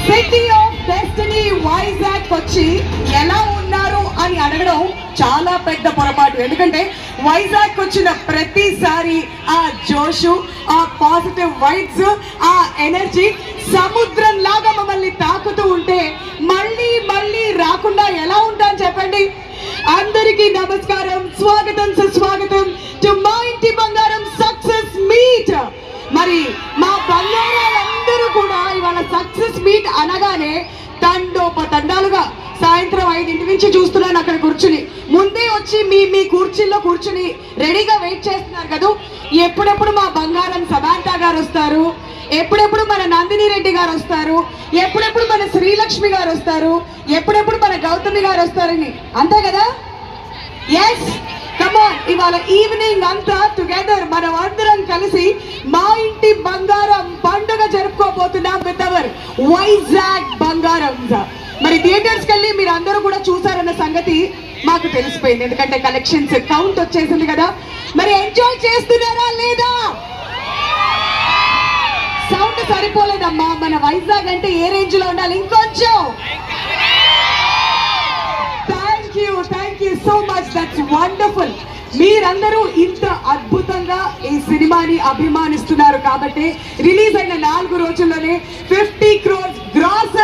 City of destiny Vizag వచ్చి ఎలా ఉన్నారు అని అడగడం చాలా పెద్ద పొరపాటు. ఎందుకంటే వైజాగ్ వచ్చిన ప్రతిసారి ఆ జోషు, ఆ పాజిటివ్ వైబ్స్, ఆ ఎనర్జీ సముద్రం లాగా మమ్మల్ని తాకుతూ ఉంటే మళ్ళీ మళ్ళీ రాకుండా ఎలా ఉంటాను చెప్పండి. అందరికీ నమస్కారం, స్వాగతం సుస్వాగతం టు మా ఇంటి బంగారం సక్సెస్ మీట్. మరి మా బంగారాలందరూ కూడా ఇవాళ సక్సెస్ మీట్ అనగానే తండోపతండాలుగా సాయంత్రం 5 నుంచి చూస్తున్నాను అక్కడ కూర్చుని, ముందే వచ్చి మీ కుర్చీల్లో కూర్చుని రెడీగా వెయిట్ చేస్తున్నారు కదా. ఎప్పుడెప్పుడు మా బంగారం సమాంత గారు వస్తారు, ఎప్పుడెప్పుడు మన నందిని రెడ్డి గారు వస్తారు, ఎప్పుడెప్పుడు మన శ్రీలక్ష్మి గారు వస్తారు, ఎప్పుడెప్పుడు మన గౌతమి గారు వస్తారని, అంతే కదా. ఎస్, కమాన్, ఇవాళ ఈవినింగ్ అంతా టుగెదర్ మనం అందరం కలిసి మా ఇంటి బంగారం పండుగ జరుపుకోబోతున్నాం విత్ అవర్ వైజాగ్ బంగారం. మరి థియేటర్స్కి వెళ్ళి మీరు అందరూ కూడా చూసారన్న సంగతి మాకు తెలిసిపోయింది, ఎందుకంటే కలెక్షన్స్ కౌంట్ వచ్చేసింది కదా. మరి ఎంజాయ్ చేస్తున్నారా లేదా? సౌండ్ సరిపోలేదమ్మా, మన వైజాగ్ అంటే ఏ రేంజ్ లో ఉండాలి, ఇంకొంచెం. Thank you so much, that's wonderful. మీరందరూ ఇంత అద్భుతంగా ఈ సినిమాని అభిమానిస్తున్నారు కాబట్టి రిలీజ్ అయిన 4 రోజుల్లోనే 50 crores గ్రాస్